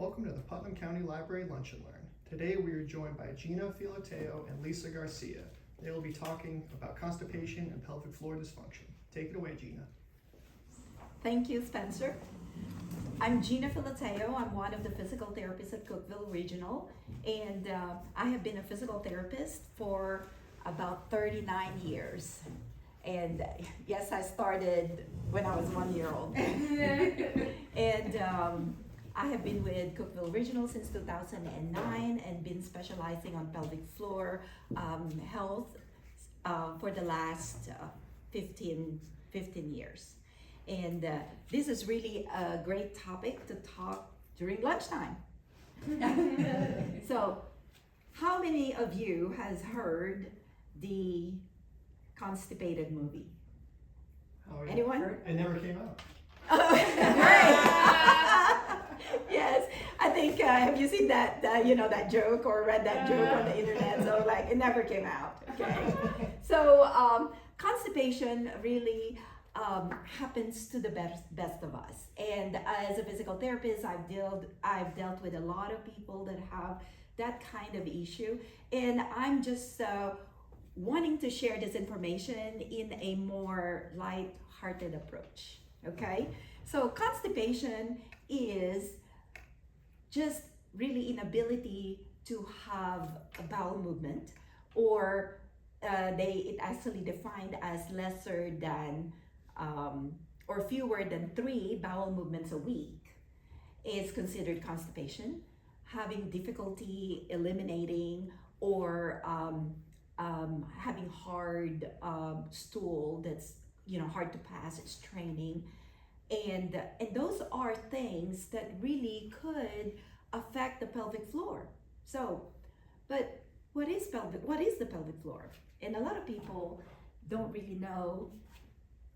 Welcome to the Putnam County Library Lunch and Learn. Today we are joined by Gina Filoteo and Lisa Garcia. They will be talking about constipation and pelvic floor dysfunction. Take it away, Gina. Thank you, Spencer. I'm Gina Filoteo. I'm one of the physical therapists at Cookeville Regional, and I have been a physical therapist for about 39 years. And yes, I started when I was 1 year old. And I have been with Cookeville Regional since 2009 and been specializing on pelvic floor health for the last 15 years. And this is really a great topic to talk during lunchtime. So, how many of you has heard the Constipated movie? Oh, yeah. Anyone? It never came out. Oh, great! Yes, I think. Have you seen that? That joke or read that joke on the internet? So it never came out. Okay. So constipation really happens to the best of us. And as a physical therapist, I've dealt with a lot of people that have that kind of issue, and I'm just wanting to share this information in a more light-hearted approach. Okay, so constipation is just really inability to have a bowel movement, or it actually defined as lesser than or fewer than 3 bowel movements a week is considered constipation. Having difficulty eliminating or having hard stool that's hard to pass, it's straining, and those are things that really could affect the pelvic floor. So, but what is the pelvic floor? And a lot of people don't really know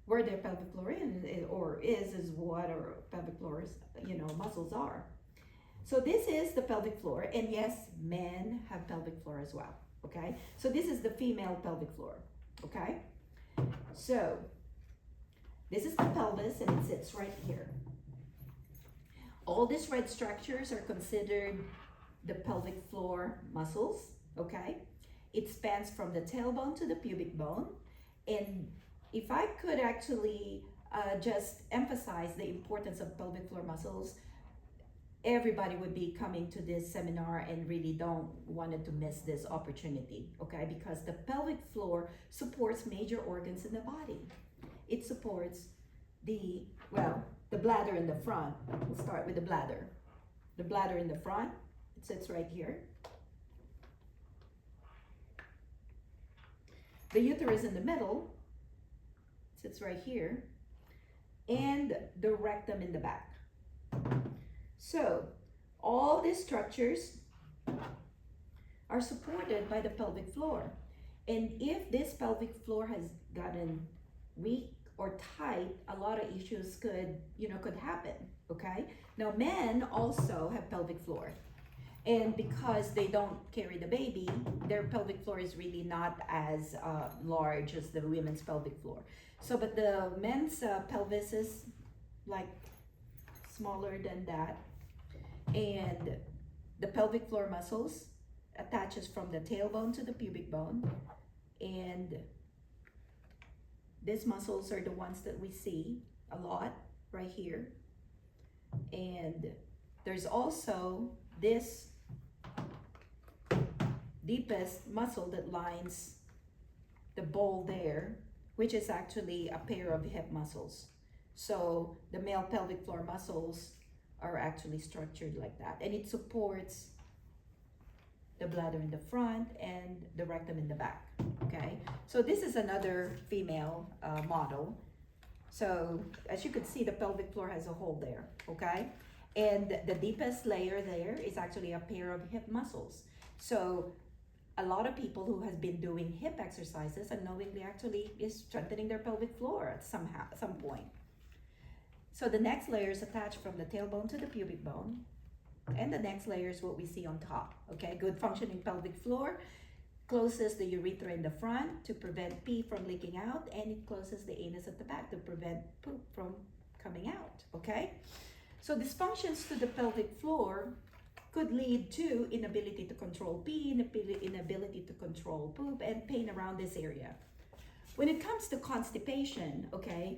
where their pelvic floor is what our pelvic floors muscles are. So this is the pelvic floor, and yes, men have pelvic floor as well. Okay, so this is the female pelvic floor. Okay, so this is the pelvis, and it sits right here. All these red structures are considered the pelvic floor muscles. Okay, it spans from the tailbone to the pubic bone. And if I could actually just emphasize the importance of pelvic floor muscles, everybody would be coming to this seminar and really don't wanted to miss this opportunity, okay? Because the pelvic floor supports major organs in the body. It supports the bladder in the front. We'll start with the bladder. The bladder in the front, it sits right here. The uterus in the middle, sits right here. And the rectum in the back. So, all these structures are supported by the pelvic floor. And if this pelvic floor has gotten weak or tight, a lot of issues could happen, okay? Now, men also have pelvic floor. And because they don't carry the baby, their pelvic floor is really not as large as the women's pelvic floor. So, but the men's pelvis is smaller than that. And the pelvic floor muscles attaches from the tailbone to the pubic bone, and these muscles are the ones that we see a lot right here. And there's also this deepest muscle that lines the bowl there, which is actually a pair of hip muscles. So the male pelvic floor muscles are actually structured like that, and it supports the bladder in the front and the rectum in the back. Okay, so this is another female model. So as you can see, the pelvic floor has a hole there. Okay, and the deepest layer there is actually a pair of hip muscles. So a lot of people who has been doing hip exercises unknowingly actually is strengthening their pelvic floor at some point. So the next layer is attached from the tailbone to the pubic bone. And the next layer is what we see on top. Okay, good functioning pelvic floor closes the urethra in the front to prevent pee from leaking out, and it closes the anus at the back to prevent poop from coming out. Okay, So dysfunctions to the pelvic floor could lead to inability to control pee, inability to control poop, and pain around this area. When it comes to constipation, okay,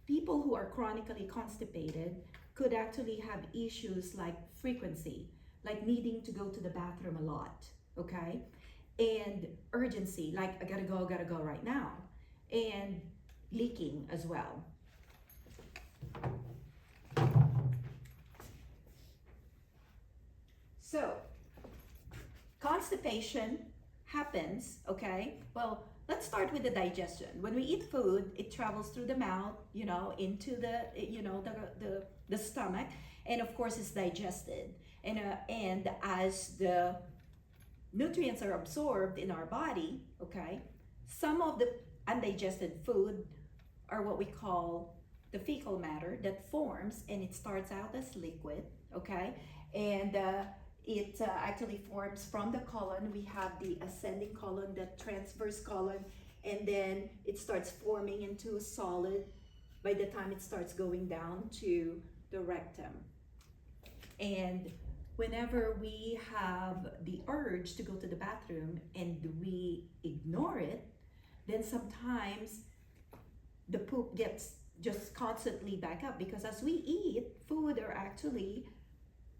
people who are chronically constipated could actually have issues like frequency, like needing to go to the bathroom a lot, okay? And urgency, like I gotta go right now. And leaking as well. So, constipation happens, okay? Well, let's start with the digestion. When we eat food, it travels through the mouth, into the stomach, and of course it's digested. And as the nutrients are absorbed in our body, okay, some of the undigested food are what we call the fecal matter that forms, and it starts out as liquid, okay, and it actually forms from the colon. We have the ascending colon, the transverse colon, and then it starts forming into a solid by the time it starts going down to the rectum. And whenever we have the urge to go to the bathroom and we ignore it, then sometimes the poop gets just constantly back up, because as we eat, food are actually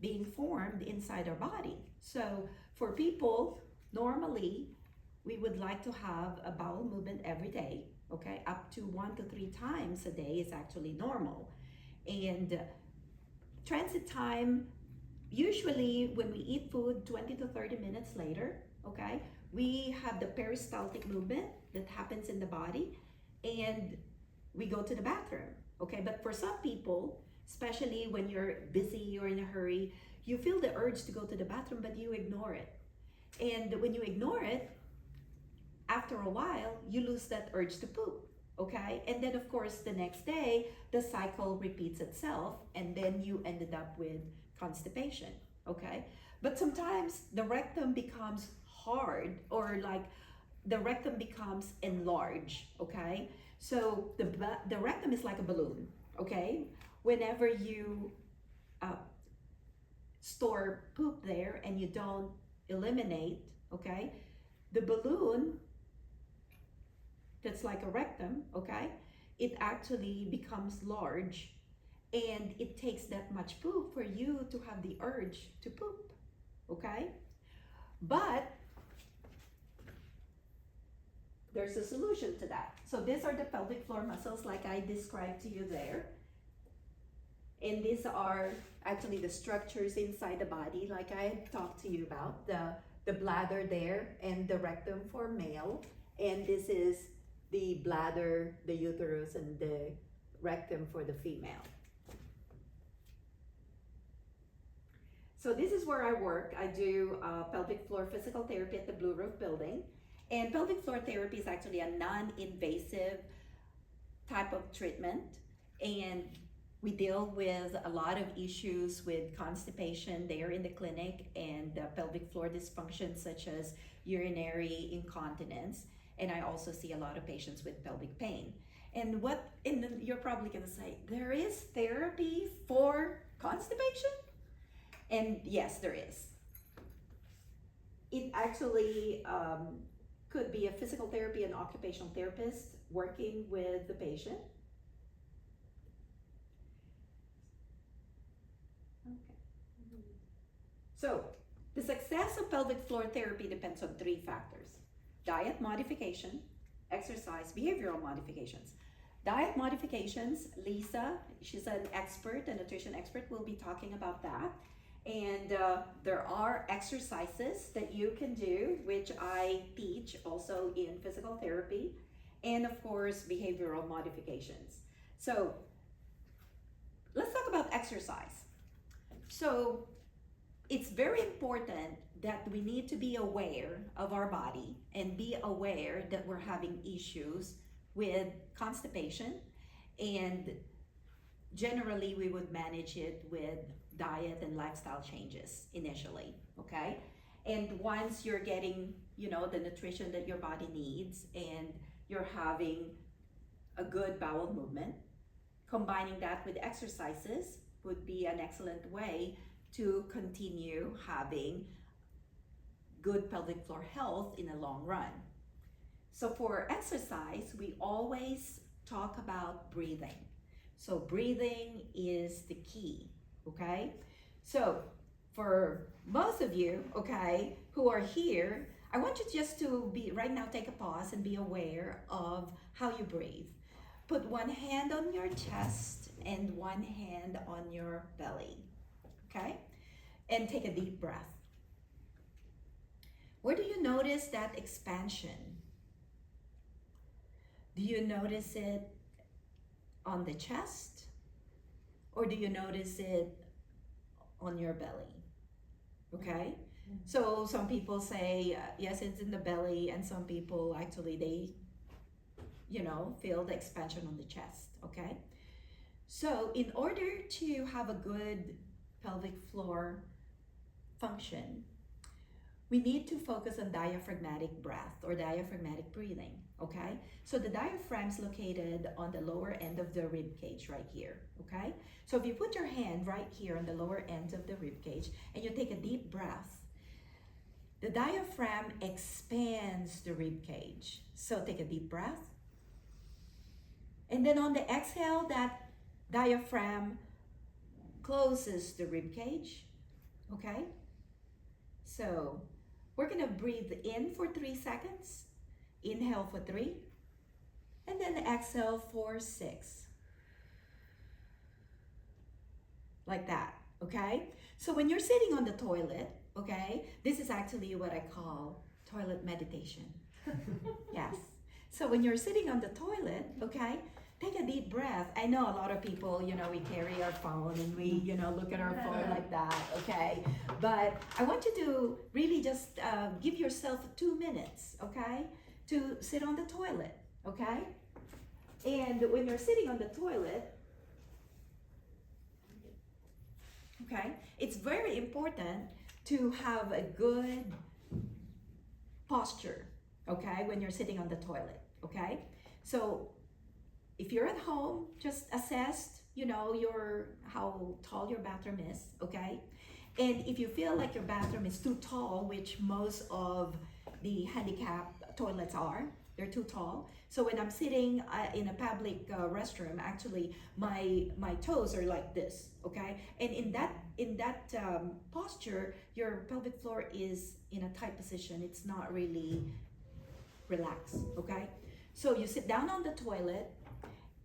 being formed inside our body. So for people, normally we would like to have a bowel movement every day, okay? Up to 1 to 3 times a day is actually normal. And transit time, usually when we eat food 20 to 30 minutes later, okay, we have the peristaltic movement that happens in the body, and we go to the bathroom, okay? But for some people, especially when you're busy, you're in a hurry, you feel the urge to go to the bathroom, but you ignore it. And when you ignore it, after a while, you lose that urge to poop, okay? And then of course, the next day, the cycle repeats itself, and then you ended up with constipation, okay? But sometimes the rectum becomes hard, or like the rectum becomes enlarged, okay? So the rectum is like a balloon, okay? Whenever you store poop there and you don't eliminate, okay, the balloon that's like a rectum, okay, it actually becomes large, and it takes that much poop for you to have the urge to poop, okay? But there's a solution to that. So these are the pelvic floor muscles like I described to you there. And these are actually the structures inside the body, like I had talked to you about, the bladder there and the rectum for male. And this is the bladder, the uterus, and the rectum for the female. So this is where I work. I do pelvic floor physical therapy at the Blue Roof building. And pelvic floor therapy is actually a non-invasive type of treatment. And we deal with a lot of issues with constipation there in the clinic, and pelvic floor dysfunction such as urinary incontinence. And I also see a lot of patients with pelvic pain. And you're probably gonna say, there is therapy for constipation? And yes, there is. It actually could be a physical therapy and occupational therapist working with the patient. Okay. So the success of pelvic floor therapy depends on 3 factors: diet modification, exercise, behavioral modifications. Diet modifications, Lisa, she's an expert, a nutrition expert, will be talking about that. And there are exercises that you can do, which I teach also in physical therapy, and of course, behavioral modifications. So let's talk about exercise. So it's very important that we need to be aware of our body and be aware that we're having issues with constipation, and generally we would manage it with diet and lifestyle changes initially, okay? And once you're getting, the nutrition that your body needs, and you're having a good bowel movement, combining that with exercises, would be an excellent way to continue having good pelvic floor health in the long run. So for exercise, we always talk about breathing. So breathing is the key, okay? So for most of you, okay, who are here, I want you just to be, right now, take a pause and be aware of how you breathe. Put one hand on your chest and one hand on your belly, okay? And take a deep breath. Where do you notice that expansion? Do you notice it on the chest? Or do you notice it on your belly? Okay? So some people say, yes, it's in the belly, and some people actually, they, feel the expansion on the chest, okay? So in order to have a good pelvic floor function, we need to focus on diaphragmatic breath or diaphragmatic breathing, okay? So the diaphragm is located on the lower end of the rib cage right here, okay? So if you put your hand right here on the lower end of the rib cage and you take a deep breath, the diaphragm expands the rib cage. So take a deep breath. And then on the exhale, that diaphragm closes the rib cage, okay? So we're gonna breathe in for 3 seconds, inhale for 3, and then exhale for 6. Like that, okay? So when you're sitting on the toilet, okay, this is actually what I call toilet meditation. Yes. So when you're sitting on the toilet, okay, take a deep breath. I know a lot of people, we carry our phone and we, look at our phone like that, okay? But I want you to really just give yourself 2 minutes, okay, to sit on the toilet, okay? And when you're sitting on the toilet, okay, it's very important to have a good posture, okay, when you're sitting on the toilet, okay? So if you're at home, just assess, how tall your bathroom is, okay? And if you feel like your bathroom is too tall, which most of the handicap toilets are, they're too tall. So when I'm sitting in a public restroom, actually my toes are like this, okay? And in that posture, your pelvic floor is in a tight position. It's not really relaxed, okay? So you sit down on the toilet,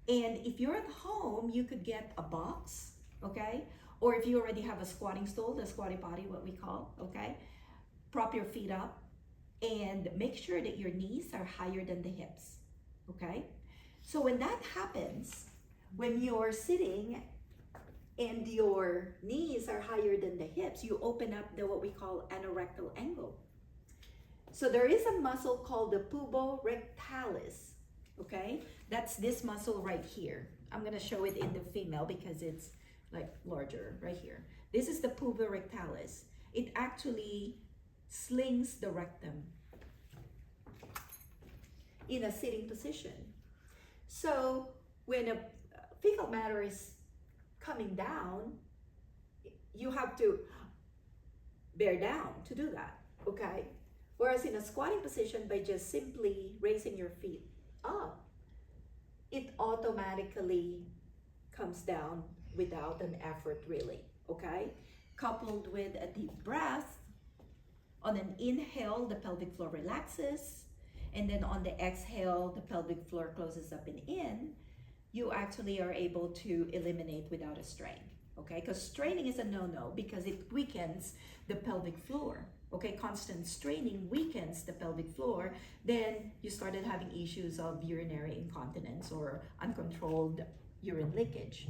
and if you're at home, you could get a box, okay? Or if you already have a squatting stool, the squatty potty, what we call, okay? Prop your feet up and make sure that your knees are higher than the hips, okay? So when that happens, when you're sitting and your knees are higher than the hips, you open up what we call anorectal angle. So there is a muscle called the puborectalis, okay? That's this muscle right here. I'm gonna show it in the female because it's like larger right here. This is the puborectalis. It actually slings the rectum in a sitting position. So when a fecal matter is coming down, you have to bear down to do that, okay? Whereas in a squatting position, by just simply raising your feet up, it automatically comes down without an effort really, okay? Coupled with a deep breath, on an inhale, the pelvic floor relaxes, and then on the exhale, the pelvic floor closes up and in, you actually are able to eliminate without a strain, okay? Because straining is a no-no because it weakens the pelvic floor, okay? Constant straining weakens the pelvic floor, then you started having issues of urinary incontinence or uncontrolled urine leakage.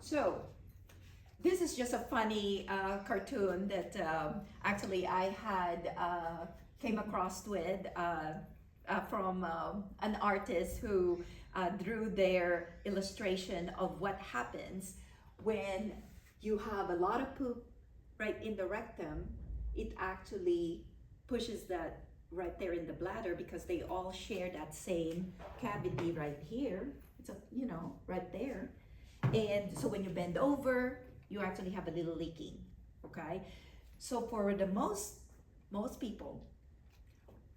So this is just a funny cartoon that actually I had came across with from an artist who drew their illustration of what happens when you have a lot of poop right in the rectum. It actually pushes that right there in the bladder because they all share that same cavity right here. It's a, you know, right there. And so when you bend over, you actually have a little leaking, okay? So for the most people,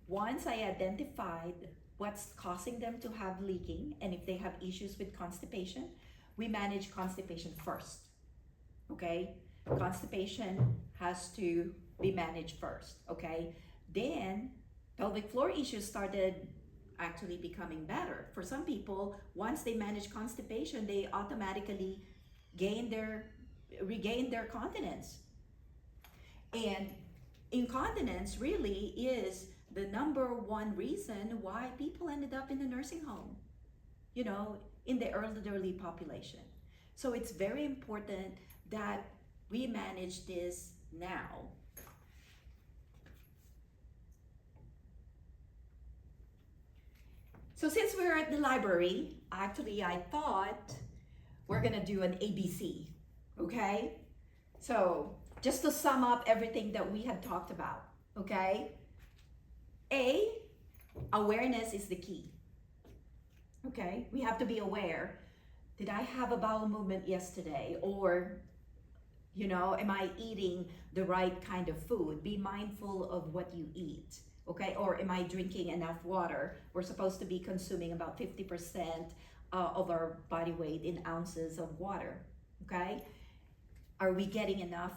once I identified what's causing them to have leaking, and if they have issues with constipation, we manage constipation first, okay? Constipation has to be managed first, okay? Then pelvic floor issues started actually becoming better. For some people, once they manage constipation, they automatically regain their continence. And incontinence really is the number one reason why people ended up in the nursing home, you know, in the elderly population. So it's very important that we manage this now. So since we're at the library, actually I thought we're gonna do an ABC, okay? So just to sum up everything that we had talked about, okay? A, awareness is the key, okay? We have to be aware. Did I have a bowel movement yesterday? Or, you know, am I eating the right kind of food? Be mindful of what you eat, okay? Or am I drinking enough water? We're supposed to be consuming about 50% of our body weight in ounces of water, okay? Are we getting enough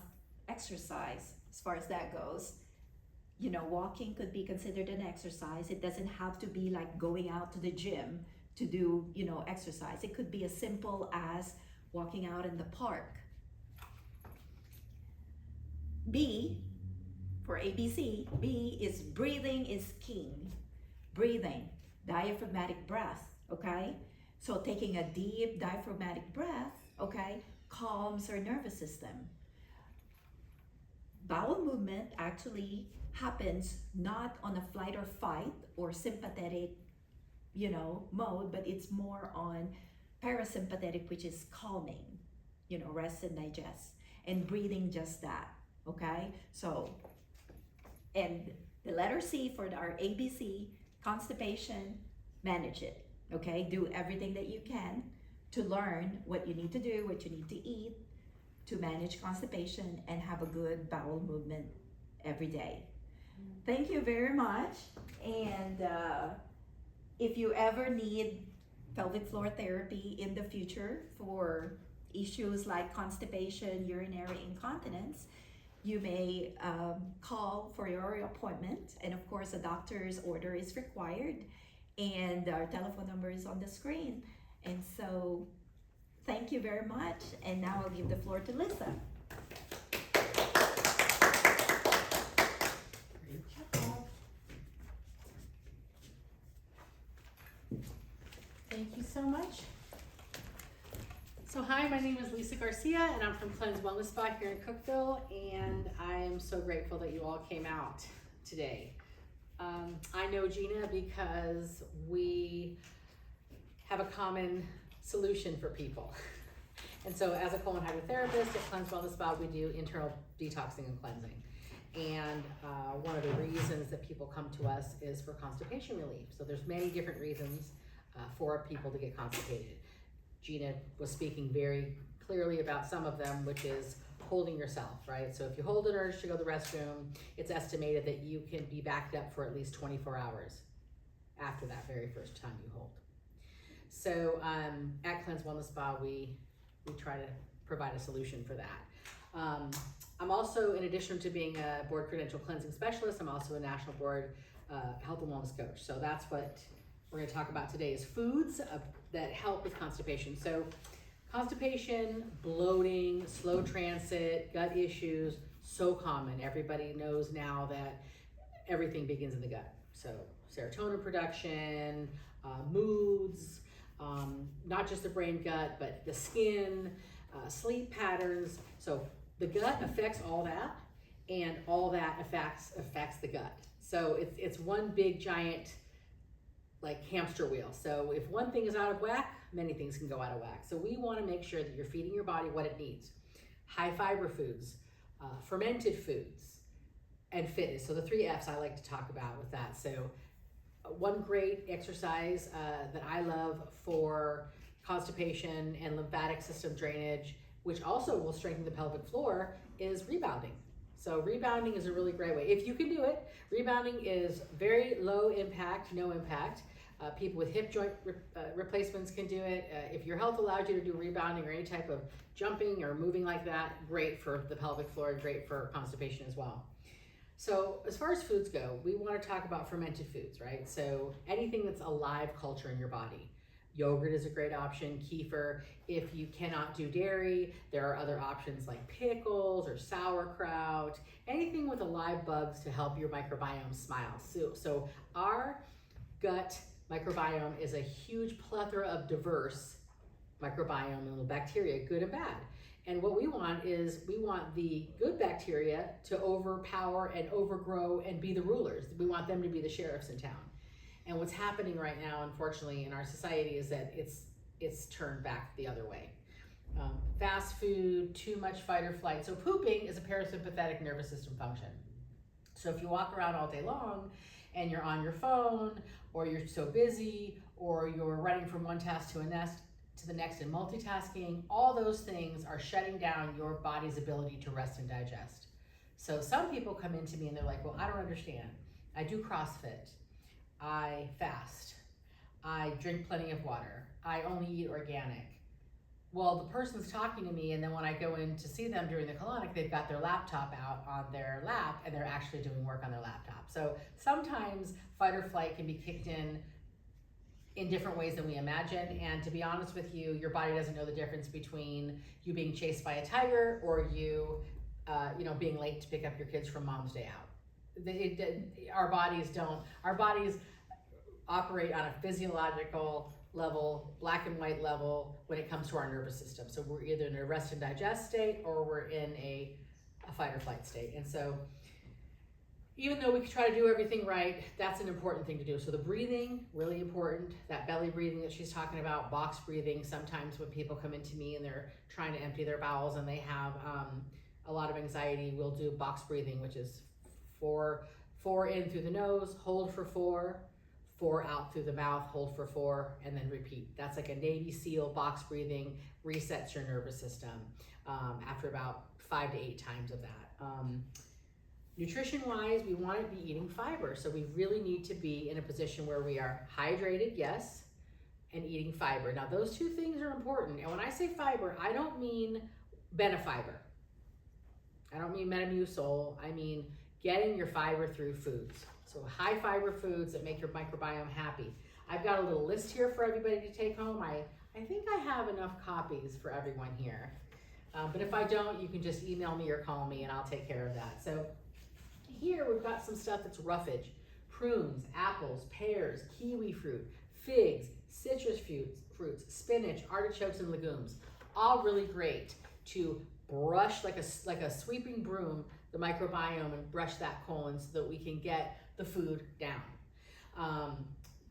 exercise as far as that goes? You know, walking could be considered an exercise. It doesn't have to be like going out to the gym to do, you know, exercise. It could be as simple as walking out in the park. B, for ABC, B is breathing is king. Breathing, diaphragmatic breath, okay? So taking a deep diaphragmatic breath, okay, calms our nervous system. Bowel movement actually happens not on a flight or fight or sympathetic, you know, mode, but it's more on parasympathetic, which is calming, you know, rest and digest, and breathing just that, okay? So, and the letter C for our ABC, constipation, manage it, okay? Do everything that you can to learn what you need to do, what you need to eat to manage constipation and have a good bowel movement every day. Thank you very much. And if you ever need pelvic floor therapy in the future for issues like constipation, urinary incontinence, you may call for your appointment. And of course, a doctor's order is required. And our telephone number is on the screen. And so, thank you very much. And now I'll give the floor to Lisa. Thank you so much. So hi, my name is Lisa Garcia and I'm from Cleanse Wellness Spa here in Cookeville, and I am so grateful that you all came out today. I know Gina because we have a common solution for people. And so as a colon hydrotherapist at Cleanse Wellness Spa, we do internal detoxing and cleansing. And one of the reasons that people come to us is for constipation relief. So there's many different reasons for people to get constipated. Gina was speaking very clearly about some of them, which is holding yourself, right? So if you hold an urge to go to the restroom, it's estimated that you can be backed up for at least 24 hours after that very first time you hold. So at Cleanse Wellness Spa, we try to provide a solution for that. I'm also, in addition to being a board credential cleansing specialist, I'm also a national board health and wellness coach. So that's what we're going to talk about today, is foods that help with constipation. So constipation, bloating, slow transit, gut issues, so common. Everybody knows now that everything begins in the gut. So serotonin production, moods, not just the brain gut, but the skin, sleep patterns. So the gut affects all that, and all that affects the gut. So it's one big giant like hamster wheel. So if one thing is out of whack, many things can go out of whack. So we want to make sure that you're feeding your body what it needs. High fiber foods, fermented foods, and fitness. So the 3 F's I like to talk about with that. So one great exercise that I love for constipation and lymphatic system drainage, which also will strengthen the pelvic floor, is rebounding. So rebounding is a really great way. If you can do it, rebounding is very low impact, no impact. People with hip joint replacements can do it. If your health allows you to do rebounding or any type of jumping or moving like that, great for the pelvic floor and great for constipation as well. So as far as foods go, we want to talk about fermented foods, right? So anything that's a live culture in your body. Yogurt is a great option, kefir. If you cannot do dairy, there are other options like pickles or sauerkraut, anything with alive bugs to help your microbiome smile. So our gut microbiome is a huge plethora of diverse microbiome and little bacteria, good and bad. And what we want is we want the good bacteria to overpower and overgrow and be the rulers. We want them to be the sheriffs in town. And what's happening right now, unfortunately, in our society is that it's turned back the other way. Fast food, too much fight or flight. So pooping is a parasympathetic nervous system function. So if you walk around all day long and you're on your phone, or you're so busy, or you're running from one task to the next and multitasking, all those things are shutting down your body's ability to rest and digest. So some people come into me and they're like, well, I don't understand. I do CrossFit. I fast. I drink plenty of water. I only eat organic. Well, the person's talking to me, and then when I go in to see them during the colonic, they've got their laptop out on their lap and they're actually doing work on their laptop. So sometimes fight or flight can be kicked in different ways than we imagine. And to be honest with you, your body doesn't know the difference between you being chased by a tiger or you being late to pick up your kids from mom's day out. Our bodies operate on a physiological level, black and white level, when it comes to our nervous system. So we're either in a rest and digest state or we're in a fight or flight state. And so even though we can try to do everything right, that's an important thing to do. So the breathing, really important. That belly breathing that she's talking about, box breathing. Sometimes when people come into me and they're trying to empty their bowels and they have a lot of anxiety, we'll do box breathing, which is four in through the nose, hold for 4, 4 out through the mouth, hold for 4, and then repeat. That's like a Navy SEAL box breathing, resets your nervous system after about 5 to 8 times of that. Nutrition-wise, we want to be eating fiber. So we really need to be in a position where we are hydrated, yes, and eating fiber. Now those two things are important. And when I say fiber, I don't mean Benefiber. I don't mean Metamucil. I mean getting your fiber through foods. So high fiber foods that make your microbiome happy. I've got a little list here for everybody to take home. I think I have enough copies for everyone here. But if I don't, you can just email me or call me and I'll take care of that. So here we've got some stuff that's roughage. Prunes, apples, pears, kiwi fruit, figs, citrus fruits, spinach, artichokes, and legumes. All really great to brush like a sweeping broom the microbiome and brush that colon so that we can get the food down.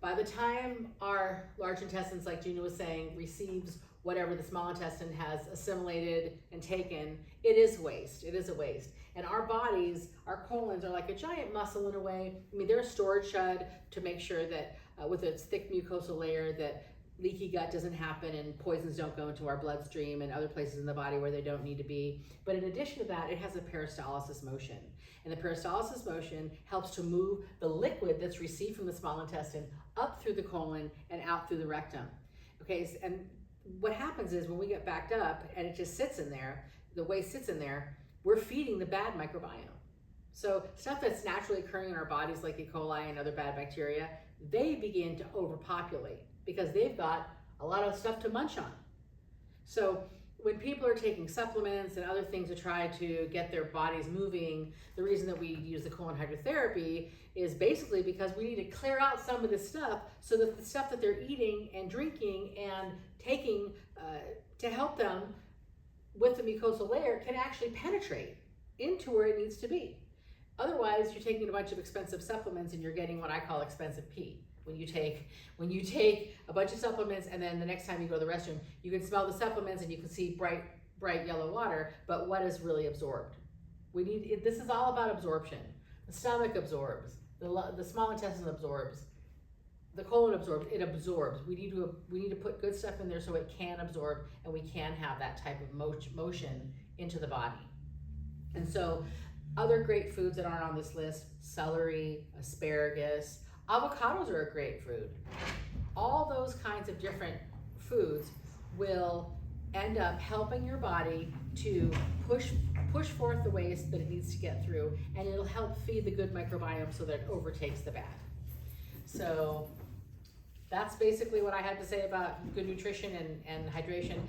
By the time our large intestines, like Gina was saying, receives whatever the small intestine has assimilated and taken, it is waste. It is a waste. And our bodies, our colons are like a giant muscle in a way. I mean, they're a storage shed to make sure that with its thick mucosal layer that leaky gut doesn't happen and poisons don't go into our bloodstream and other places in the body where they don't need to be. But in addition to that, it has a peristalsis motion. And the peristalsis motion helps to move the liquid that's received from the small intestine up through the colon and out through the rectum. Okay, and what happens is when we get backed up and it just sits in there, the waste sits in there, we're feeding the bad microbiome. So stuff that's naturally occurring in our bodies like E. coli and other bad bacteria, they begin to overpopulate because they've got a lot of stuff to munch on. So when people are taking supplements and other things to try to get their bodies moving, the reason that we use the colon hydrotherapy is basically because we need to clear out some of this stuff so that the stuff that they're eating and drinking and taking to help them with the mucosal layer can actually penetrate into where it needs to be. Otherwise, you're taking a bunch of expensive supplements and you're getting what I call expensive pee. When you take a bunch of supplements and then the next time you go to the restroom, you can smell the supplements and you can see bright yellow water, but what is really absorbed? This is all about absorption. The stomach absorbs. The small intestine absorbs. The colon absorbs. It absorbs. We need to put good stuff in there so it can absorb, and we can have that type of motion into the body. And so, other great foods that aren't on this list: celery, asparagus, avocados are a great food. All those kinds of different foods will end up helping your body to push forth the waste that it needs to get through, and it'll help feed the good microbiome so that it overtakes the bad. So that's basically what I had to say about good nutrition and hydration.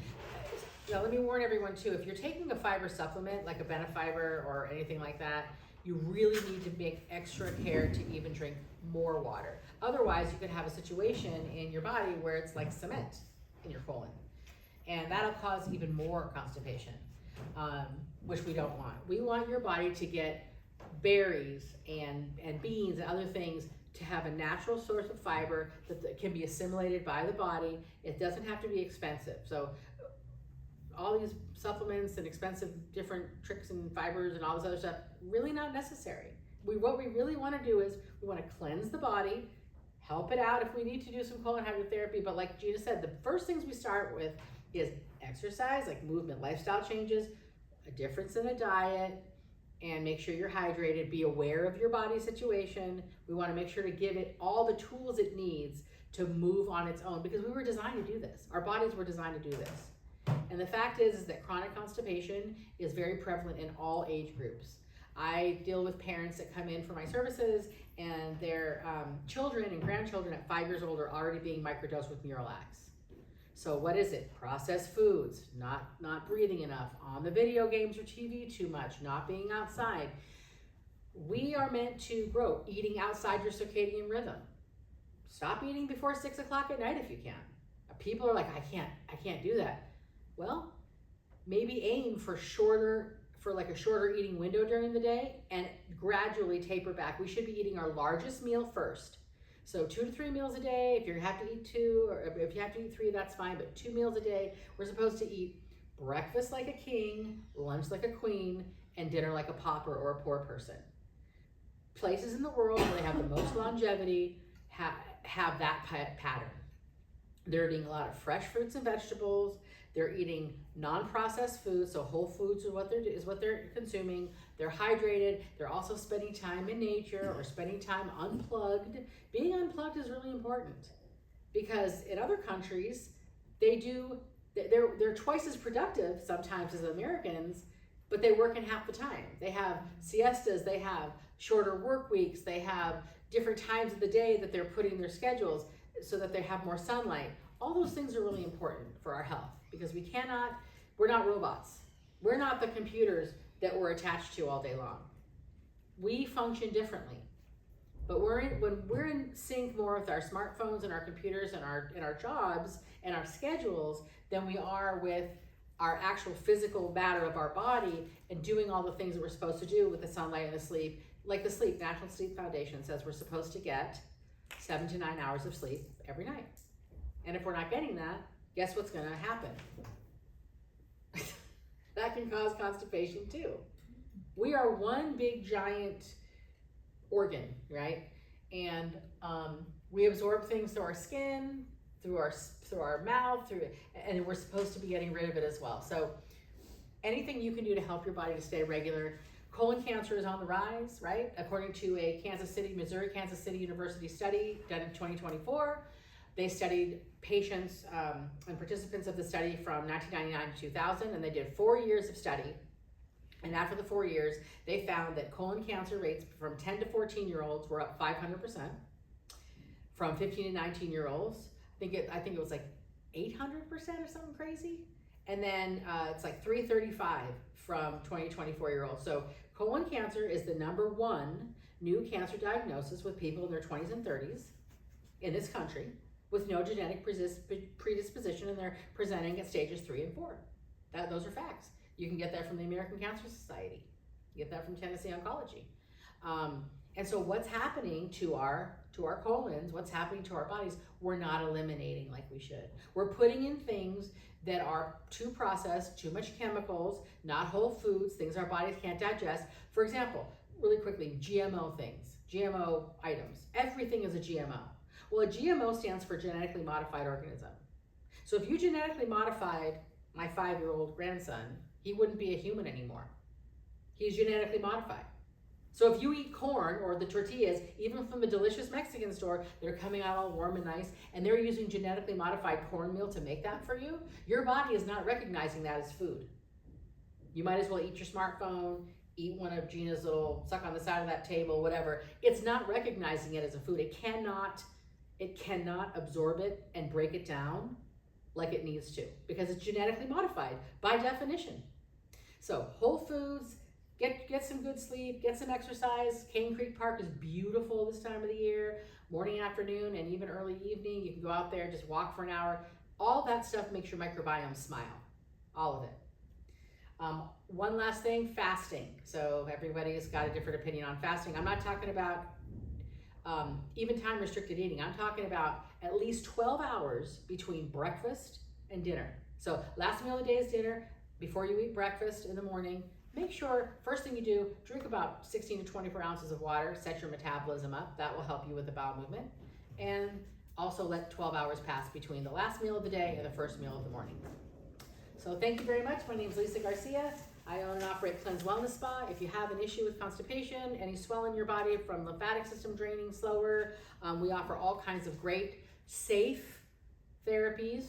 Now, let me warn everyone too, if you're taking a fiber supplement like a Benefiber or anything like that, you really need to make extra care to even drink more water. Otherwise, you could have a situation in your body where it's like cement in your colon. And that'll cause even more constipation, which we don't want. We want your body to get berries and beans and other things to have a natural source of fiber that can be assimilated by the body. It doesn't have to be expensive. So all these supplements and expensive different tricks and fibers and all this other stuff, really not necessary. What we really want to do is we want to cleanse the body, help it out if we need to do some colon hydrotherapy. But like Gina said, the first things we start with is exercise, like movement, lifestyle changes, a difference in a diet, and make sure you're hydrated. Be aware of your body situation. We want to make sure to give it all the tools it needs to move on its own, because we were designed to do this. Our bodies were designed to do this. And the fact is that chronic constipation is very prevalent in all age groups. I deal with parents that come in for my services, and their children and grandchildren at 5 years old are already being microdosed with Miralax. So what is it? Processed foods, not breathing enough, on the video games or TV too much, not being outside. We are meant to grow eating outside your circadian rhythm. Stop eating before 6 o'clock at night if you can. People are like, I can't do that. Well, maybe aim for like a shorter eating window during the day and gradually taper back. We should be eating our largest meal first. So 2 to 3 meals a day. If you have to eat 2, or if you have to eat 3, that's fine, but 2 meals a day. We're supposed to eat breakfast like a king, lunch like a queen, and dinner like a pauper or a poor person. Places in the world where they have the most longevity have that pattern. They're eating a lot of fresh fruits and vegetables. They're eating non-processed foods, so whole foods is what they're consuming. They're hydrated. They're also spending time in nature or spending time unplugged. Being unplugged is really important, because in other countries, they're twice as productive sometimes as Americans, but they work in half the time. They have siestas, they have shorter work weeks, they have different times of the day that they're putting their schedules so that they have more sunlight. All those things are really important for our health, because we're not robots. We're not the computers that we're attached to all day long. We function differently, but when we're in sync more with our smartphones and our computers and our jobs and our schedules than we are with our actual physical matter of our body and doing all the things that we're supposed to do with the sunlight and the sleep. Like the sleep, National Sleep Foundation says we're supposed to get 7 to 9 hours of sleep every night. And if we're not getting that, guess what's going to happen? That can cause constipation too. We are one big giant organ, right? And we absorb things through our skin, through our mouth, and we're supposed to be getting rid of it as well. So anything you can do to help your body to stay regular. Colon cancer is on the rise, right? According to a Missouri Kansas City University study done in 2024, they studied patients and participants of the study from 1999 to 2000, and they did 4 years of study. And after the 4 years, they found that colon cancer rates from 10 to 14-year-olds were up 500%. From 15 to 19-year-olds, I think it was like 800% or something crazy. And then it's like 335 from 20 to 24-year-olds. So colon cancer is the #1 new cancer diagnosis with people in their 20s and 30s in this country, with no genetic predisposition, and they're presenting at stages 3 and 4. Those are facts. You can get that from the American Cancer Society. You get that from Tennessee Oncology. And so what's happening to our colons, what's happening to our bodies, we're not eliminating like we should. We're putting in things that are too processed, too much chemicals, not whole foods, things our bodies can't digest. For example, really quickly, GMO things, GMO items. Everything is a GMO. Well, a GMO stands for genetically modified organism. So if you genetically modified my 5-year-old grandson, he wouldn't be a human anymore. He's genetically modified. So if you eat corn or the tortillas, even from a delicious Mexican store, they're coming out all warm and nice, and they're using genetically modified cornmeal to make that for you, your body is not recognizing that as food. You might as well eat your smartphone, eat one of Gina's little, suck on the side of that table, whatever. It's not recognizing it as a food. It cannot absorb it and break it down like it needs to, because it's genetically modified by definition. So whole foods, get some good sleep, get some exercise. Cane Creek Park is beautiful this time of the year, morning, afternoon, and even early evening. You can go out there, just walk for an hour. All that stuff makes your microbiome smile, all of it. One last thing, fasting. So everybody's got a different opinion on fasting. I'm not talking about even time restricted eating. I'm talking about at least 12 hours between breakfast and dinner. So last meal of the day is dinner. Before you eat breakfast in the morning, make sure, first thing you do, drink about 16 to 24 ounces of water, set your metabolism up. That will help you with the bowel movement. And also let 12 hours pass between the last meal of the day and the first meal of the morning. So thank you very much. My name is Lisa Garcia. I own and operate Cleanse Wellness Spa. If you have an issue with constipation, any swell in your body from lymphatic system draining slower, we offer all kinds of great, safe therapies.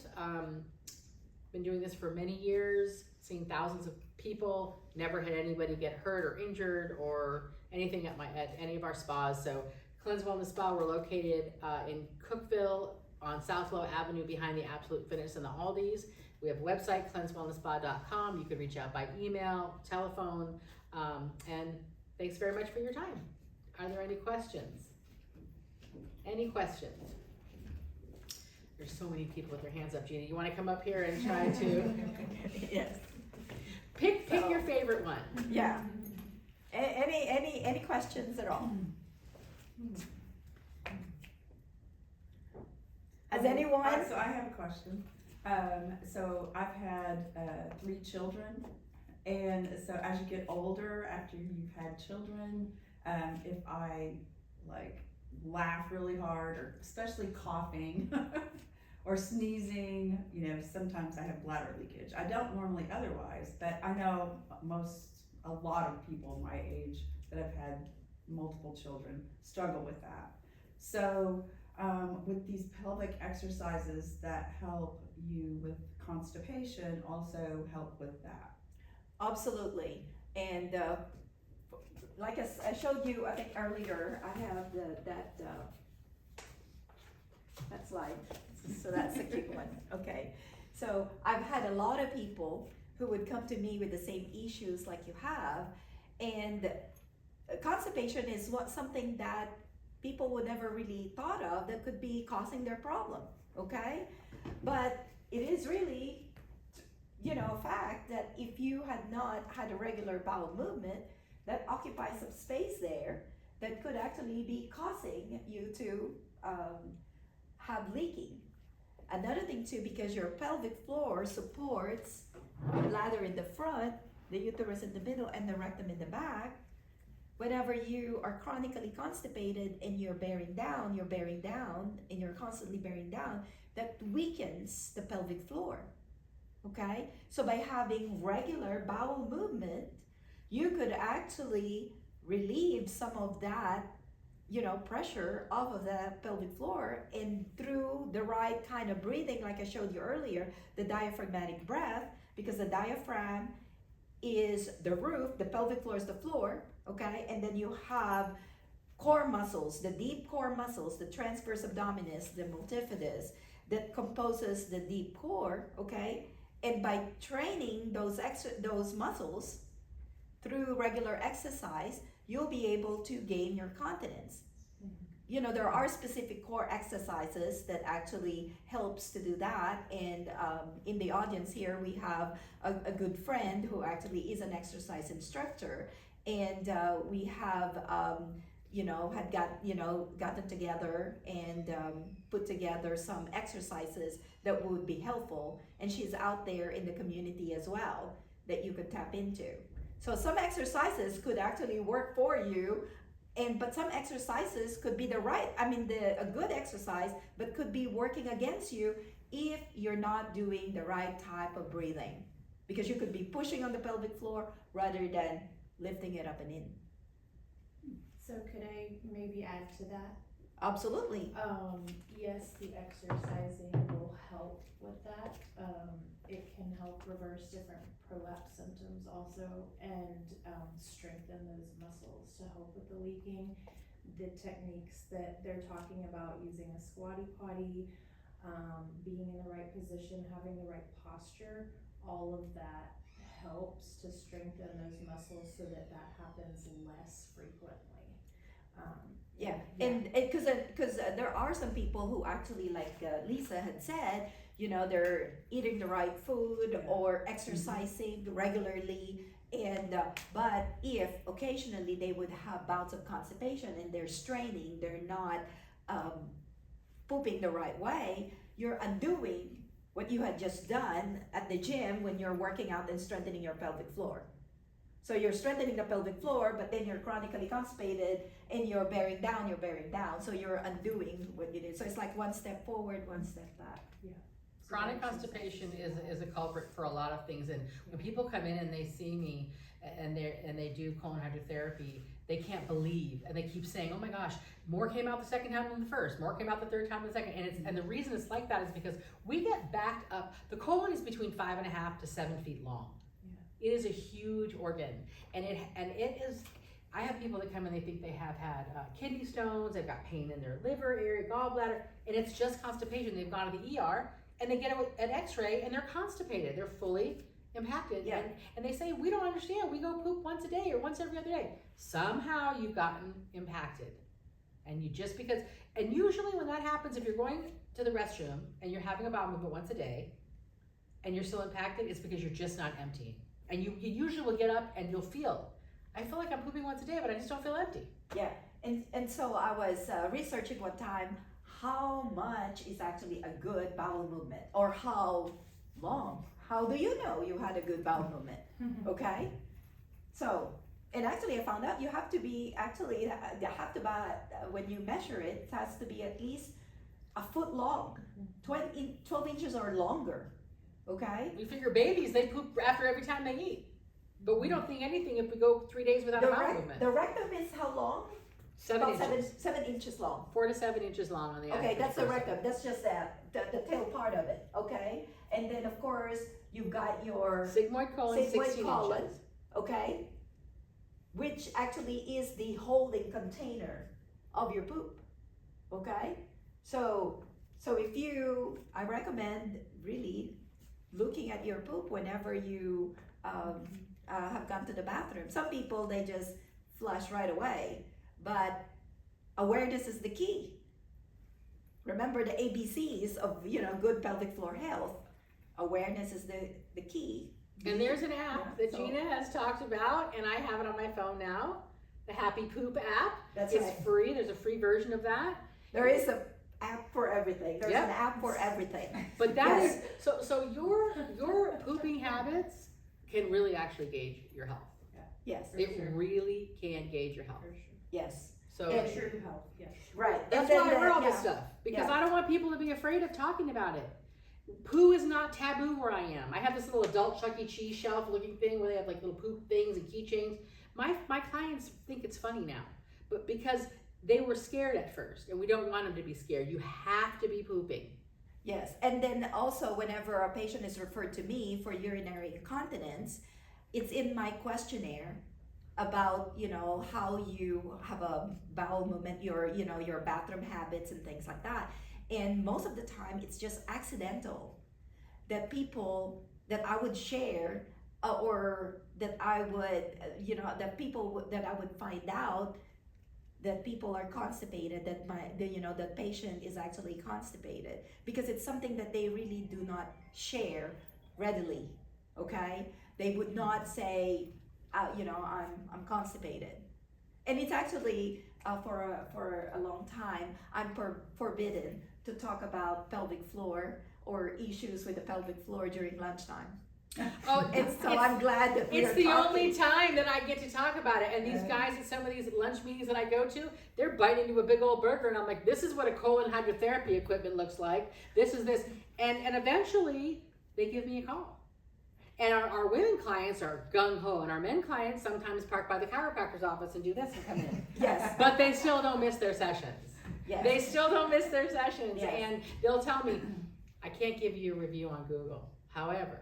Been doing this for many years, seen thousands of people, never had anybody get hurt or injured or anything at any of our spas. So Cleanse Wellness Spa, we're located in Cookville on South Low Avenue behind the Absolute Fitness and the Aldi's. We have a website, cleansewellnessspa.com. You can reach out by email, telephone, and thanks very much for your time. Are there any questions? Any questions? There's so many people with their hands up, Gina. You want to come up here and try to? Yes. Pick your favorite one. Yeah. Any questions at all? Has anyone? So I have a question. So I've had 3 children, and so as you get older, after you've had children, if I like laugh really hard, or especially coughing or sneezing, you know, sometimes I have bladder leakage. I don't normally otherwise, but I know a lot of people my age that have had multiple children struggle with that. So with these pelvic exercises that help you with constipation also help with that. Absolutely. And like I showed you, I think earlier, I have that slide. So that's a cute one. Okay. So I've had a lot of people who would come to me with the same issues like you have, and constipation is something that people would never really thought of that could be causing their problem. Okay, but it is really, you know, a fact that if you had not had a regular bowel movement, that occupies some space there that could actually be causing you to have leaking. Another thing too, because your pelvic floor supports the bladder in the front, the uterus in the middle, and the rectum in the back. Whenever you are chronically constipated and you're bearing down, and you're constantly bearing down, that weakens the pelvic floor. Okay? So by having regular bowel movement, you could actually relieve some of that, you know, pressure off of the pelvic floor, and through the right kind of breathing, like I showed you earlier, the diaphragmatic breath, because the diaphragm is the roof, the pelvic floor is the floor, okay? And then you have core muscles, the deep core muscles, the transverse abdominis, the multifidus, that composes the deep core, okay? And by training those muscles through regular exercise, you'll be able to gain your continence. You know, there are specific core exercises that actually helps to do that. And in the audience here, we have a good friend who actually is an exercise instructor. And we have, gotten together and put together some exercises that would be helpful. And she's out there in the community as well that you could tap into. So some exercises could actually work for you, but some exercises could be a good exercise, but could be working against you if you're not doing the right type of breathing, because you could be pushing on the pelvic floor rather than lifting it up and in. So could I maybe add to that? Absolutely. Yes, the exercising will help with that. It can help reverse different prolapse symptoms also, and strengthen those muscles to help with the leaking. The techniques that they're talking about, using a squatty potty, being in the right position, having the right posture, all of that helps to strengthen those muscles so that happens less frequently. And because there are some people who actually, like Lisa had said, they're eating the right food or exercising regularly, and but if occasionally they would have bouts of constipation and they're straining, they're not pooping the right way, you're undoing what you had just done at the gym when you're working out and strengthening your pelvic floor. So you're strengthening the pelvic floor, but then you're chronically constipated and you're bearing down. So you're undoing what you did. So it's like one step forward, one step back. Chronic constipation is a culprit for a lot of things, and when people come in and they see me and they do colon hydrotherapy, they can't believe, and they keep saying, "Oh my gosh, more came out the second time than the first, more came out the third time than the second," and the reason it's like that is because we get backed up. The colon is between 5.5 to 7 feet long. It is a huge organ, and it is. I have people that come in, they think they have had kidney stones, they've got pain in their liver area, gallbladder, and it's just constipation. They've gone to the ER and they get an X-ray and they're constipated. They're fully impacted, and they say, "We don't understand. We go poop once a day or once every other day." Somehow you've gotten impacted, and and usually when that happens, if you're going to the restroom and you're having a bowel movement once a day, and you're still impacted, it's because you're just not emptying. And you usually will get up and you'll feel, I feel like I'm pooping once a day, but I just don't feel empty. Yeah, and so I was researching one time how much is actually a good bowel movement, or how long. How do you know you had a good bowel movement? Okay, so and actually I found out you have to be when you measure it, it has to be at least a foot long, 12 inches or longer. Okay. We figure babies, they poop after every time they eat. But we don't think anything if we go 3 days without a bowel movement. The rectum is how long? 7 inches. 7 inches long. 4 to 7 inches long on the Okay, that's the rectum. That's just the tail part of it. Okay. And then of course you've got your sigmoid colon, 16 inches. Okay. Which actually is the holding container of your poop. Okay. So I recommend really looking at your poop whenever you have gone to the bathroom. Some people, they just flush right away, but awareness is the key. Remember the ABCs of good pelvic floor health. Awareness is the key. And there's an app that Gina has talked about, and I have it on my phone now. The Happy Poop app. It's free. There's a free version of that. There is a app for everything. There's an app for everything. But that is so your pooping habits can really actually gauge your health. Yes. It really can gauge your health. Yes. So and true health. Yes. Right. That's why I read all this stuff, because I don't want people to be afraid of talking about it. Poo is not taboo where I am. I have this little adult Chuck E. Cheese shelf looking thing where they have like little poop things and keychains. My clients think it's funny now, but because they were scared at first, and we don't want them to be scared. You have to be pooping. Yes, and then also whenever a patient is referred to me for urinary incontinence, it's in my questionnaire about how you have a bowel movement, your bathroom habits and things like that. And most of the time, it's just accidental that people that I would share, or that I would, that I would find out that people are constipated, that the patient is actually constipated, because it's something that they really do not share readily. Okay, they would not say, I'm constipated, and it's actually for a long time I'm forbidden to talk about pelvic floor or issues with the pelvic floor during lunchtime. Oh, And so I'm glad that we it's are the talking. only time that I get to talk about it. And these guys at some of these lunch meetings that I go to, they're biting into a big old burger, and I'm like, this is what a colon hydrotherapy equipment looks like. This is this, and eventually they give me a call. And our women clients are gung ho, and our men clients sometimes park by the chiropractor's office and do this and come in. Yes. But they still don't miss their sessions. Yes. They still don't miss their sessions, Yes. and they'll tell me, I can't give you a review on Google. However,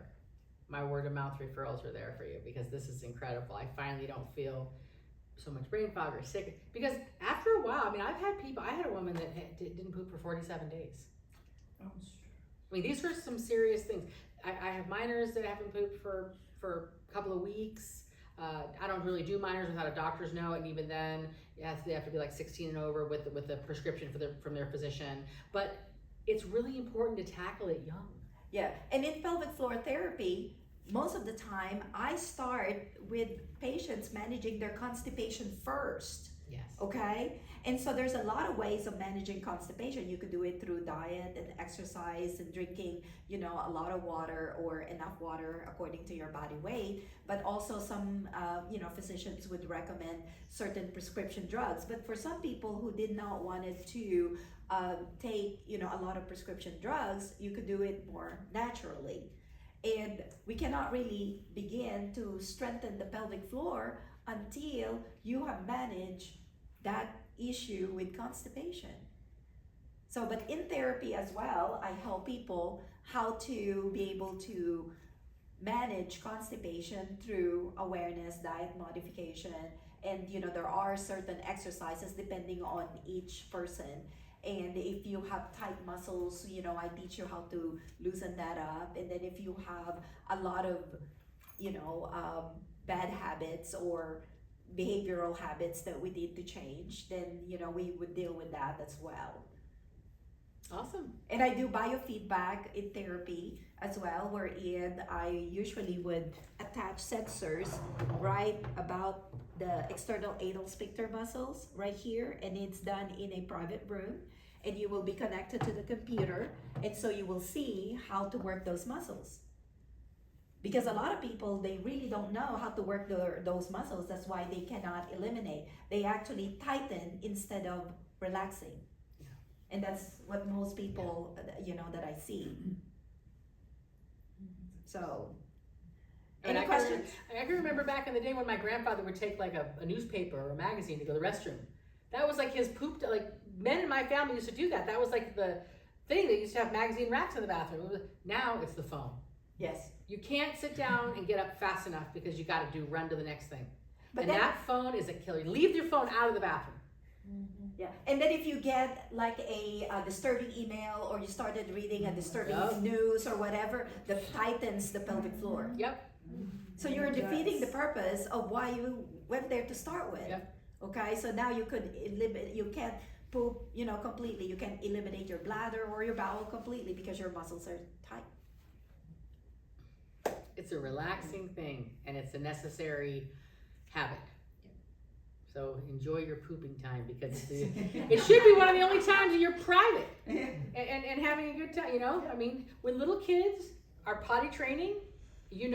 my word of mouth referrals are there for you because this is incredible. I finally don't feel so much brain fog or sick. Because after a while, I mean, I've had people, I had a woman that didn't poop for 47 days. Oh, I mean, these are some serious things. I have minors that haven't pooped for a couple of weeks. I don't really do minors without a doctor's note, and even then, yes, they have to be like 16 and over with the prescription from their physician. But it's really important to tackle it young. Yeah, and in pelvic floor therapy, most of the time I start with patients managing their constipation first. Yes. Okay, and so there's a lot of ways of managing constipation. You could do it through diet and exercise and drinking, a lot of water or enough water according to your body weight. But also some, physicians would recommend certain prescription drugs. But for some people who did not wanted to take, a lot of prescription drugs, you could do it more naturally. And we cannot really begin to strengthen the pelvic floor until you have managed that issue with constipation. So, but in therapy as well, I help people how to be able to manage constipation through awareness, diet modification, and there are certain exercises depending on each person. And if you have tight muscles, I teach you how to loosen that up. And then if you have a lot of, bad habits or behavioral habits that we need to change, then, we would deal with that as well. Awesome. And I do biofeedback in therapy as well, wherein I usually would attach sensors right about the external anal sphincter muscles right here, and it's done in a private room, and you will be connected to the computer, and so you will see how to work those muscles. Because a lot of people, they really don't know how to work those muscles. That's why they cannot eliminate. They actually tighten instead of relaxing. Yeah. And that's what most people, that I see. So, And any I can questions? I can remember back in the day when my grandfather would take like a newspaper or a magazine to go to the restroom. That was like his poop, like men in my family used to do that. That was like the thing. They used to have magazine racks in the bathroom. Now it's the phone. Yes. You can't sit down and get up fast enough because you got to run to the next thing. But And then, that phone is a killer. Leave your phone out of the bathroom. yeah. And then if you get like a disturbing email, or you started reading a disturbing Yep. news or whatever, that tightens the pelvic floor. Yep. So you're defeating the purpose of why you went there to start with. Yep. Okay, so now you can't poop, completely. You can eliminate your bladder or your bowel completely because your muscles are tight. It's a relaxing thing, and it's a necessary habit. So enjoy your pooping time, because it should be one of the only times that you're private and having a good time. I mean, when little kids are potty training, your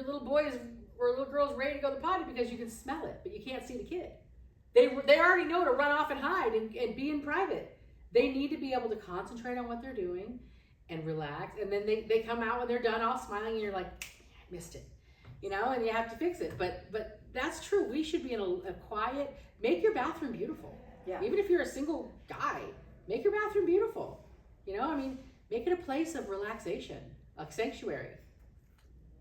little boy or little girl's ready to go to the potty because you can smell it, but you can't see the kid. They already know to run off and hide and be in private. They need to be able to concentrate on what they're doing and relax, and then they come out when they're done all smiling, and you're like, I missed it, and you have to fix it. But that's true. We should be in a quiet, make your bathroom beautiful. Yeah. Even if you're a single guy, make your bathroom beautiful. Make it a place of relaxation, a sanctuary,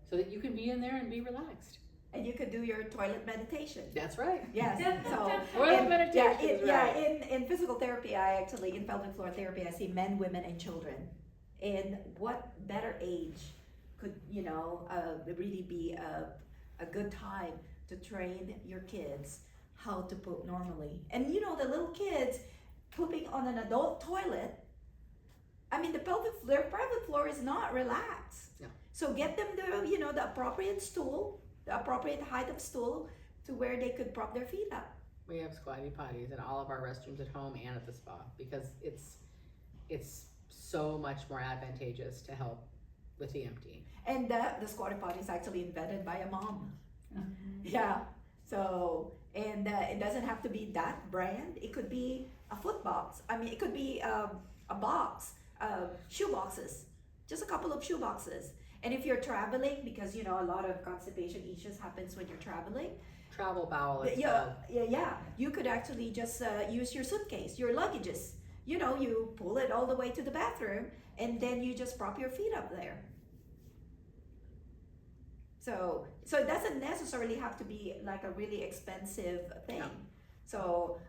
so that you can be in there and be relaxed. And you could do your toilet meditation. That's right. Yes. So Toilet meditation is right. in physical therapy, in pelvic floor therapy, I see men, women, and children. And what better age could really be a good time to train your kids how to poop normally? And the little kids pooping on an adult toilet. I mean, their pelvic floor is not relaxed. No. So get them the appropriate stool, the appropriate height of stool, to where they could prop their feet up. We have squatty potties in all of our restrooms at home and at the spa, because it's so much more advantageous to help with the emptying. And the squatty potty is actually invented by a mom. Yeah. So, and it doesn't have to be that brand. It could be a foot box. I mean, it could be a box, shoe boxes, just a couple of shoe boxes. And if you're traveling, because you know a lot of constipation issues happens when you're traveling. Travel bowel. It's Yeah. You could actually just use your suitcase, your luggages. You know, you pull it all the way to the bathroom, and then you just prop your feet up there. So it doesn't necessarily have to be like a really expensive thing. No. So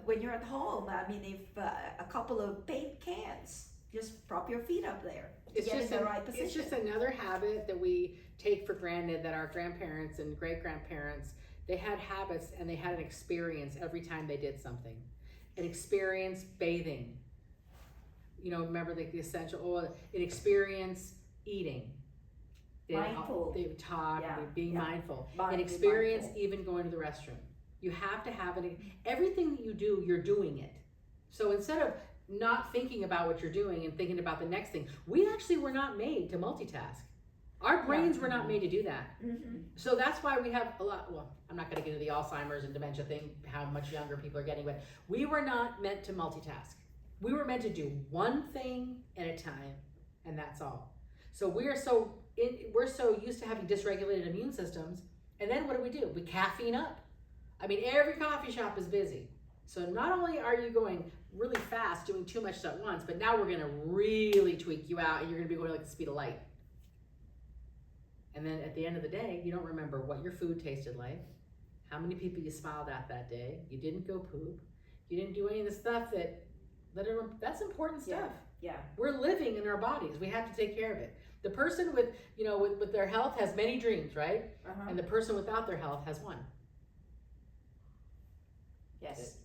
when you're at home, I mean, if a couple of paint cans, just prop your feet up there to It's get just in the right position. It's just another habit that we take for granted, that our grandparents and great-grandparents, they had habits and they had an experience every time they did something. An experience bathing. You know, remember the essential oil, an experience eating. Mindful. They would talk, Yeah, being yeah. mindful. Being An experience mindful. even going to the restroom. You have to have it. Everything that you do, you're doing it. So instead of not thinking about what you're doing and thinking about the next thing, we actually were not made to multitask. Our brains were not made to do that. Mm-hmm. So that's why we have a lot, well, I'm not gonna get into the Alzheimer's and dementia thing, how much younger people are getting, but we were not meant to multitask. We were meant to do one thing at a time, and that's all. So we're so used to having dysregulated immune systems, and then what do? We caffeine up. I mean, every coffee shop is busy. So not only are you going really fast, doing too much at once, but now we're gonna really tweak you out, and you're gonna be going like the speed of light. And then at the end of the day, you don't remember what your food tasted like, how many people you smiled at that day, you didn't go poop, you didn't do any of the stuff that's important stuff. Yeah. We're living in our bodies, we have to take care of it. The person with their health has many dreams, right? Uh-huh. And the person without their health has one. Yes.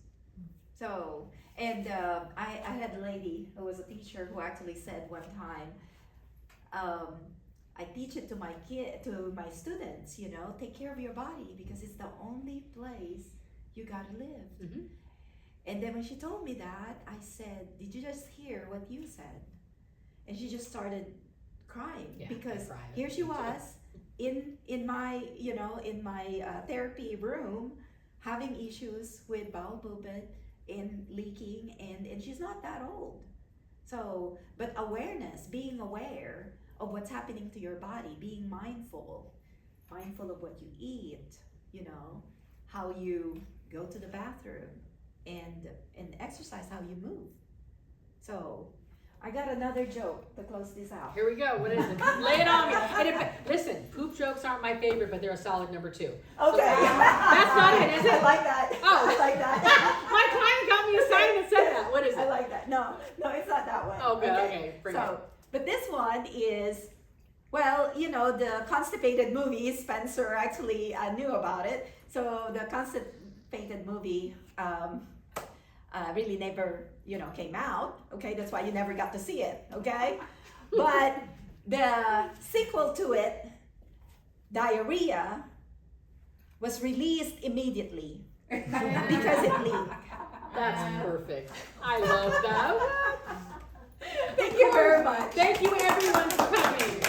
So, and I had a lady who was a teacher who actually said one time, I teach it to my students, take care of your body because it's the only place you gotta live. Mm-hmm. And then when she told me that, I said, did you just hear what you said? And she just started crying because here she was in my therapy room having issues with bowel movement and leaking, and she's not that old. So, but awareness, being aware of what's happening to your body, being mindful of what you eat, how you go to the bathroom, and exercise, how you move. So I got another joke to close this out. Here we go. What is it? Lay it on me. Listen, poop jokes aren't my favorite, but they're a solid number 2. Okay. So that's not it, is it? I like that. Oh. I like that. My client got me a sign that said that. What is I it? like that. No, it's not that one. Oh, good. Okay. Bring it. But this one is, well, the Constipated movie, Spencer actually knew about it. So the Constipated movie really never, came out. Okay, that's why you never got to see it. Okay, but the sequel to it, Diarrhea, was released immediately because it leaked. That's perfect. I love that. Thank you very much. Thank you everyone for coming.